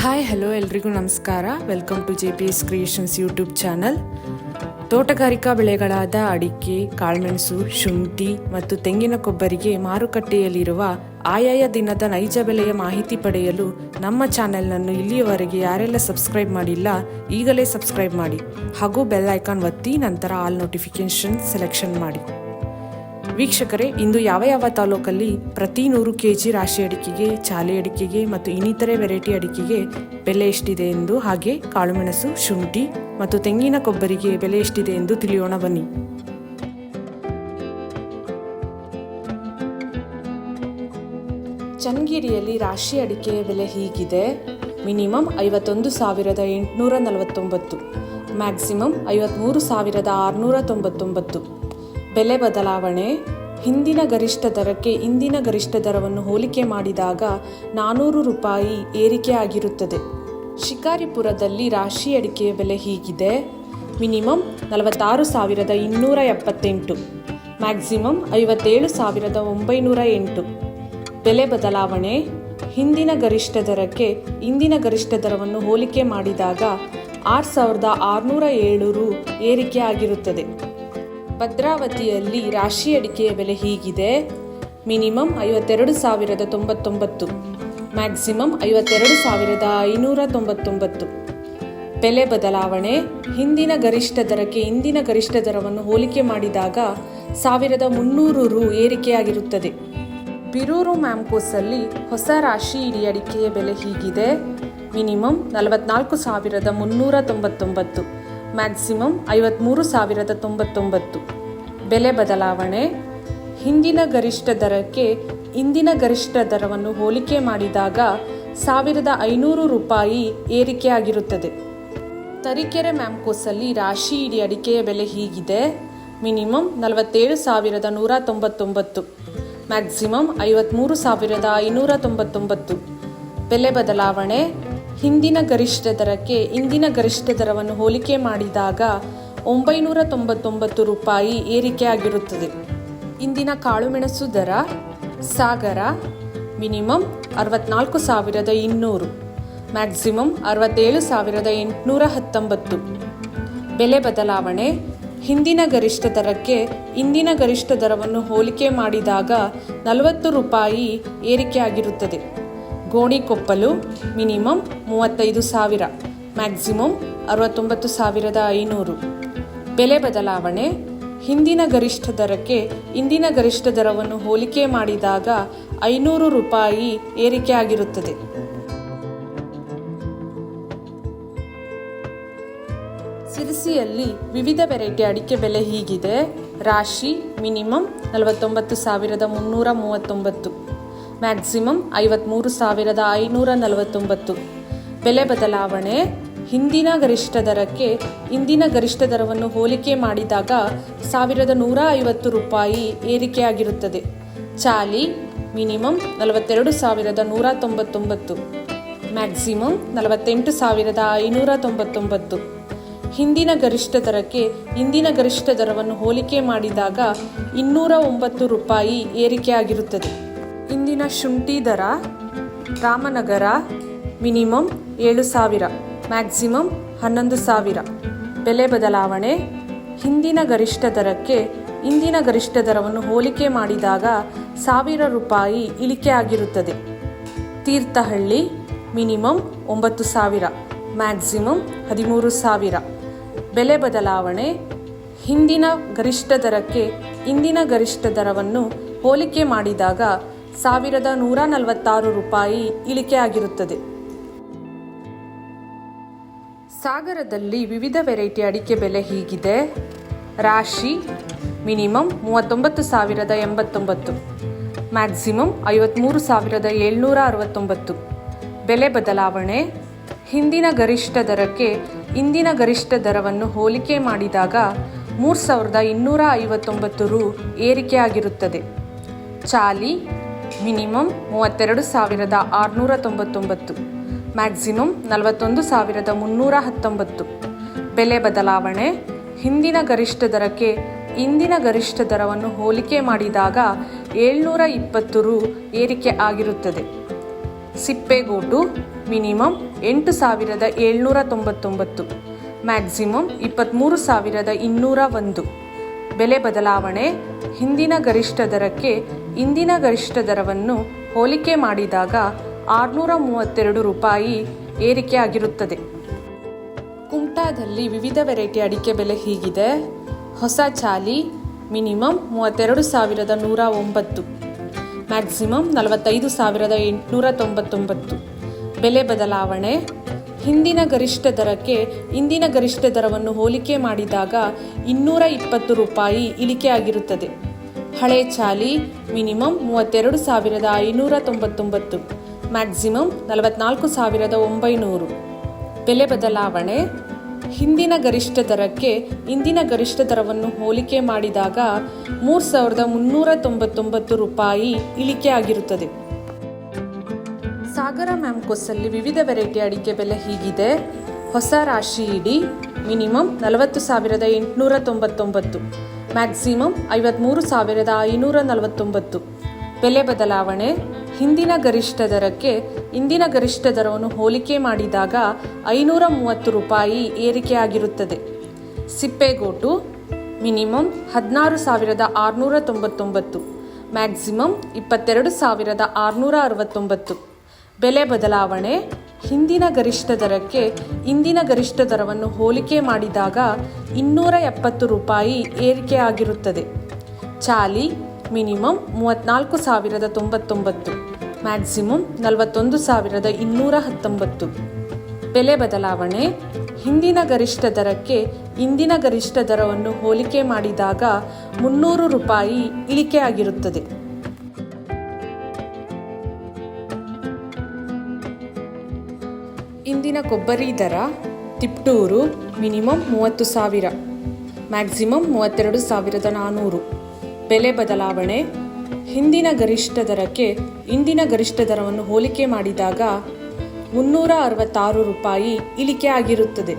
Hi hello ಎಲ್ರಿಗೂ ನಮಸ್ಕಾರ. Welcome to JPS creations YouTube channel. ತೋಟಗಾರಿಕಾ ಬೆಳೆಗಳಾದ ಅಡಿಕೆ, ಕಾಳುಮೆಣಸು, ಶುಂಠಿ ಮತ್ತು ತೆಂಗಿನ ಕೊಬ್ಬರಿಗೆ ಮಾರುಕಟ್ಟೆಯಲ್ಲಿರುವ ಆಯಾಯ ದಿನದ ನೈಜ ಬೆಲೆಯ ಮಾಹಿತಿ ಪಡೆಯಲು ನಮ್ಮ ಚಾನೆಲ್ನನ್ನು ಇಲ್ಲಿಯವರೆಗೆ ಯಾರೆಲ್ಲ ಸಬ್ಸ್ಕ್ರೈಬ್ ಮಾಡಿಲ್ಲ ಈಗಲೇ ಸಬ್ಸ್ಕ್ರೈಬ್ ಮಾಡಿ ಹಾಗೂ ಬೆಲ್ ಐಕಾನ್ ಒತ್ತಿ ನಂತರ ಆಲ್ ನೋಟಿಫಿಕೇಶನ್ ಸೆಲೆಕ್ಷನ್ ಮಾಡಿ. ವೀಕ್ಷಕರೇ, ಇಂದು ಯಾವ ತಾಲೂಕಲ್ಲಿ ಪ್ರತಿ 100 kg ರಾಶಿ ಅಡಿಕೆಗೆ, ಚಾಲೆ ಅಡಿಕೆಗೆ ಮತ್ತು ಇನ್ನಿತರೆ ವೆರೈಟಿ ಅಡಿಕೆಗೆ ಬೆಲೆ ಎಷ್ಟಿದೆ ಎಂದು, ಹಾಗೆ ಕಾಳುಮೆಣಸು, ಶುಂಠಿ ಮತ್ತು ತೆಂಗಿನ ಕೊಬ್ಬರಿಗೆ ಬೆಲೆ ಎಷ್ಟಿದೆ ಎಂದು ತಿಳಿಯೋಣ ಬನ್ನಿ. ಚನ್ನಗಿರಿಯಲ್ಲಿ ರಾಶಿ ಅಡಿಕೆಯ ಬೆಲೆ ಹೀಗಿದೆ. Minimum 51,849, maximum 53,699. ಬೆಲೆ ಬದಲಾವಣೆ. ಹಿಂದಿನ ಗರಿಷ್ಠ ದರಕ್ಕೆ ಇಂದಿನ ಗರಿಷ್ಠ ದರವನ್ನು ಹೋಲಿಕೆ ಮಾಡಿದಾಗ 400 ರೂಪಾಯಿ ಏರಿಕೆ ಆಗಿರುತ್ತದೆ. ಶಿಕಾರಿಪುರದಲ್ಲಿ ರಾಶಿ ಅಡಿಕೆಯ ಬೆಲೆ ಹೀಗಿದೆ. Minimum 46,278, maximum 57,908. ಬೆಲೆ ಬದಲಾವಣೆ. ಹಿಂದಿನ ಗರಿಷ್ಠ ದರಕ್ಕೆ ಇಂದಿನ ಗರಿಷ್ಠ ದರವನ್ನು ಹೋಲಿಕೆ ಮಾಡಿದಾಗ 6,607 ರು ಏರಿಕೆ ಆಗಿರುತ್ತದೆ. ಭದ್ರಾವತಿಯಲ್ಲಿ ರಾಶಿ ಅಡಿಕೆಯ ಬೆಲೆ ಹೀಗಿದೆ. Minimum 52,099, maximum 52,599. ಬೆಲೆ ಬದಲಾವಣೆ. ಹಿಂದಿನ ಗರಿಷ್ಠ ದರಕ್ಕೆ ಇಂದಿನ ಗರಿಷ್ಠ ದರವನ್ನು ಹೋಲಿಕೆ ಮಾಡಿದಾಗ 1,300 ರು ಏರಿಕೆಯಾಗಿರುತ್ತದೆ. ಬೀರೂರು ಮ್ಯಾಮ್ಕೋಸಲ್ಲಿ ಹೊಸ ರಾಶಿ ಇಡೀ ಅಡಿಕೆಯ ಬೆಲೆ ಹೀಗಿದೆ. Minimum 44,399, maximum 53,099. ಬೆಲೆ ಬದಲಾವಣೆ. ಹಿಂದಿನ ಗರಿಷ್ಠ ದರಕ್ಕೆ ಇಂದಿನ ಗರಿಷ್ಠ ದರವನ್ನು ಹೋಲಿಕೆ ಮಾಡಿದಾಗ 1,500 ರೂಪಾಯಿ ಏರಿಕೆಯಾಗಿರುತ್ತದೆ. ತರೀಕೆರೆ ಮ್ಯಾಮ್ಕೋಸಲ್ಲಿ ರಾಶಿ ಇಡೀ ಅಡಿಕೆಯ ಬೆಲೆ ಹೀಗಿದೆ. Minimum 47,199, maximum 53,599. ಬೆಲೆ ಬದಲಾವಣೆ. ಹಿಂದಿನ ಗರಿಷ್ಠ ದರಕ್ಕೆ ಇಂದಿನ ಗರಿಷ್ಠ ದರವನ್ನು ಹೋಲಿಕೆ ಮಾಡಿದಾಗ 999 ರೂಪಾಯಿ ಏರಿಕೆಯಾಗಿರುತ್ತದೆ. ಇಂದಿನ ಕಾಳುಮೆಣಸು ದರ. ಸಾಗರ ಮಿನಿಮಮ್ 64,200, ಮ್ಯಾಕ್ಸಿಮಮ್ 67,819. ಬೆಲೆ ಬದಲಾವಣೆ. ಹಿಂದಿನ ಗರಿಷ್ಠ ದರಕ್ಕೆ ಇಂದಿನ ಗರಿಷ್ಠ ದರವನ್ನು ಹೋಲಿಕೆ ಮಾಡಿದಾಗ 40 ರೂಪಾಯಿ ಏರಿಕೆಯಾಗಿರುತ್ತದೆ. Gonikoppal minimum 35,000, maximum 69,500. ಬೆಲೆ ಬದಲಾವಣೆ. ಹಿಂದಿನ ಗರಿಷ್ಠ ದರಕ್ಕೆ ಇಂದಿನ ಗರಿಷ್ಠ ದರವನ್ನು ಹೋಲಿಕೆ ಮಾಡಿದಾಗ 500 ರೂಪಾಯಿ ಏರಿಕೆಯಾಗಿರುತ್ತದೆ. ಸಿರಸಿಯಲ್ಲಿ ವಿವಿಧ ವೆರೈಟಿ ಅಡಿಕೆ ಬೆಲೆ ಹೀಗಿದೆ. ರಾಶಿ ಮಿನಿಮಮ್ 49,339, ಮ್ಯಾಕ್ಸಿಮಮ್ 53,549. ಬೆಲೆ ಬದಲಾವಣೆ. ಹಿಂದಿನ ಗರಿಷ್ಠ ದರಕ್ಕೆ ಇಂದಿನ ಗರಿಷ್ಠ ದರವನ್ನು ಹೋಲಿಕೆ ಮಾಡಿದಾಗ 1,150 ರೂಪಾಯಿ ಏರಿಕೆಯಾಗಿರುತ್ತದೆ. ಚಾಲಿ ಮಿನಿಮಮ್ 42,199, ಮ್ಯಾಕ್ಸಿಮಮ್ 48,599. ಹಿಂದಿನ ಗರಿಷ್ಠ ದರಕ್ಕೆ ಇಂದಿನ ಗರಿಷ್ಠ ದರವನ್ನು ಹೋಲಿಕೆ ಮಾಡಿದಾಗ 209 ರೂಪಾಯಿ ಏರಿಕೆಯಾಗಿರುತ್ತದೆ. ಇಂದಿನ ಶುಂಠಿ ದರ. Ramanagara minimum 7,000, maximum 11,000. ಬೆಲೆ ಬದಲಾವಣೆ. ಹಿಂದಿನ ಗರಿಷ್ಠ ದರಕ್ಕೆ ಇಂದಿನ ಗರಿಷ್ಠ ದರವನ್ನು ಹೋಲಿಕೆ ಮಾಡಿದಾಗ 1,000 ರೂಪಾಯಿ ಇಳಿಕೆ ಆಗಿರುತ್ತದೆ. Thirthahalli minimum 9,000, maximum 13,000. ಬೆಲೆ ಬದಲಾವಣೆ. ಹಿಂದಿನ ಗರಿಷ್ಠ ದರಕ್ಕೆ ಇಂದಿನ ಗರಿಷ್ಠ ದರವನ್ನು ಹೋಲಿಕೆ ಮಾಡಿದಾಗ 1,146 ರೂಪಾಯಿ ಇಳಿಕೆ ಆಗಿರುತ್ತದೆ. ಸಾಗರದಲ್ಲಿ ವಿವಿಧ ವೆರೈಟಿ ಅಡಿಕೆ ಬೆಲೆ ಹೀಗಿದೆ. ರಾಶಿ ಮಿನಿಮಮ್ 39,089, ಮ್ಯಾಕ್ಸಿಮಮ್ 53,769. ಬೆಲೆ ಬದಲಾವಣೆ. ಹಿಂದಿನ ಗರಿಷ್ಠ ದರಕ್ಕೆ ಇಂದಿನ ಗರಿಷ್ಠ ದರವನ್ನು ಹೋಲಿಕೆ ಮಾಡಿದಾಗ 3,259 ರು ಏರಿಕೆಯಾಗಿರುತ್ತದೆ. ಚಾಲಿ ಮಿನಿಮಮ್ 32,699, ಮ್ಯಾಕ್ಸಿಮಮ್ 41,319. ಬೆಲೆ ಬದಲಾವಣೆ. ಹಿಂದಿನ ಗರಿಷ್ಠ ದರಕ್ಕೆ ಇಂದಿನ ಗರಿಷ್ಠ ದರವನ್ನು ಹೋಲಿಕೆ ಮಾಡಿದಾಗ 720 ರು ಏರಿಕೆ ಆಗಿರುತ್ತದೆ. ಸಿಪ್ಪೆಗೋಟು ಮಿನಿಮಮ್ 8,799, ಮ್ಯಾಕ್ಸಿಮಮ್ 23,201. ಬೆಲೆ ಬದಲಾವಣೆ. ಹಿಂದಿನ ಗರಿಷ್ಠ ದರಕ್ಕೆ ಇಂದಿನ ಗರಿಷ್ಠ ದರವನ್ನು ಹೋಲಿಕೆ ಮಾಡಿದಾಗ 632 ರೂಪಾಯಿ ಏರಿಕೆಯಾಗಿರುತ್ತದೆ. ಕುಮಟಾದಲ್ಲಿ ವಿವಿಧ ವೆರೈಟಿ ಅಡಿಕೆ ಬೆಲೆ ಹೀಗಿದೆ. ಹೊಸ ಚಾಲಿ ಮಿನಿಮಮ್ 32,109, ಮ್ಯಾಕ್ಸಿಮಮ್ 45,899. ಬೆಲೆ ಬದಲಾವಣೆ. ಹಿಂದಿನ ಗರಿಷ್ಠ ದರಕ್ಕೆ ಇಂದಿನ ಗರಿಷ್ಠ ದರವನ್ನು ಹೋಲಿಕೆ ಮಾಡಿದಾಗ 220 ರೂಪಾಯಿ ಇಳಿಕೆಯಾಗಿರುತ್ತದೆ. ಹಳೆ ಚಾಲಿ ಮಿನಿಮಮ್ 32,599, ಮ್ಯಾಕ್ಸಿಮಮ್ 44,900. ಬೆಲೆ ಬದಲಾವಣೆ. ಹಿಂದಿನ ಗರಿಷ್ಠ ದರಕ್ಕೆ ಇಂದಿನ ಗರಿಷ್ಠ ದರವನ್ನು ಹೋಲಿಕೆ ಮಾಡಿದಾಗ 3,399 ರೂಪಾಯಿ ಇಳಿಕೆಯಾಗಿರುತ್ತದೆ. ಸಾಗರ ಮ್ಯಾಂಕೋಸಲ್ಲಿ ವಿವಿಧ ವೆರೈಟಿ ಅಡಿಕೆ ಬೆಲೆ ಹೀಗಿದೆ. ಹೊಸ ರಾಶಿ ಇಡಿ ಮಿನಿಮಮ್ 40,899, ಮ್ಯಾಕ್ಸಿಮಮ್ 53,549. ಬೆಲೆ ಬದಲಾವಣೆ. ಹಿಂದಿನ ಗರಿಷ್ಠ ದರಕ್ಕೆ ಇಂದಿನ ಗರಿಷ್ಠ ದರವನ್ನು ಹೋಲಿಕೆ ಮಾಡಿದಾಗ 530 ರೂಪಾಯಿ ಏರಿಕೆಯಾಗಿರುತ್ತದೆ. ಸಿಪ್ಪೆಗೋಟು ಮಿನಿಮಮ್ 16,699, ಮ್ಯಾಕ್ಸಿಮಮ್ 22,669. ಬೆಲೆ ಬದಲಾವಣೆ. ಹಿಂದಿನ ಗರಿಷ್ಠ ದರಕ್ಕೆ ಇಂದಿನ ಗರಿಷ್ಠ ದರವನ್ನು ಹೋಲಿಕೆ ಮಾಡಿದಾಗ 270 ರೂಪಾಯಿ ಏರಿಕೆಯಾಗಿರುತ್ತದೆ. ಚಾಲಿ ಮಿನಿಮಮ್ 34,099, ಮ್ಯಾಕ್ಸಿಮಮ್ 41,219. ಬೆಲೆ ಬದಲಾವಣೆ. ಹಿಂದಿನ ಗರಿಷ್ಠ ದರಕ್ಕೆ ಇಂದಿನ ಗರಿಷ್ಠ ದರವನ್ನು ಹೋಲಿಕೆ ಮಾಡಿದಾಗ 300 ರೂಪಾಯಿ ಇಳಿಕೆಯಾಗಿರುತ್ತದೆ. ಇಂದಿನ ಕೊಬ್ಬರಿ ದರ ತಿಪ್ಟೂರು ಮಿನಿಮಮ್ 30,000, ಮ್ಯಾಕ್ಸಿಮಮ್ 32,400. ಬೆಲೆ ಬದಲಾವಣೆ. ಹಿಂದಿನ ಗರಿಷ್ಠ ದರಕ್ಕೆ ಇಂದಿನ ಗರಿಷ್ಠ ದರವನ್ನು ಹೋಲಿಕೆ ಮಾಡಿದಾಗ 366 ರೂಪಾಯಿ ಇಳಿಕೆ ಆಗಿರುತ್ತದೆ.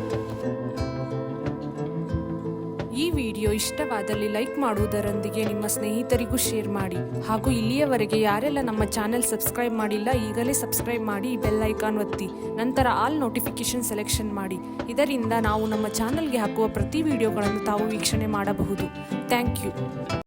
ಈ ವಿಡಿಯೋ ಇಷ್ಟವಾದಲ್ಲಿ ಲೈಕ್ ಮಾಡುವುದರೊಂದಿಗೆ ನಿಮ್ಮ ಸ್ನೇಹಿತರಿಗೂ ಶೇರ್ ಮಾಡಿ. ಹಾಗೂ ಇಲ್ಲಿಯವರೆಗೆ ಯಾರೆಲ್ಲ ನಮ್ಮ ಚಾನೆಲ್ ಸಬ್ಸ್ಕ್ರೈಬ್ ಮಾಡಿಲ್ಲ ಈಗಲೇ ಸಬ್ಸ್ಕ್ರೈಬ್ ಮಾಡಿ, ಬೆಲ್ ಐಕಾನ್ ಒತ್ತಿ, ನಂತರ ಆಲ್ ನೋಟಿಫಿಕೇಶನ್ ಸೆಲೆಕ್ಷನ್ ಮಾಡಿ. ಇದರಿಂದ ನಾವು ನಮ್ಮ ಚಾನೆಲ್ಗೆ ಹಾಕುವ ಪ್ರತಿ ವಿಡಿಯೋಗಳನ್ನು ತಾವು ವೀಕ್ಷಣೆ ಮಾಡಬಹುದು. Thank you.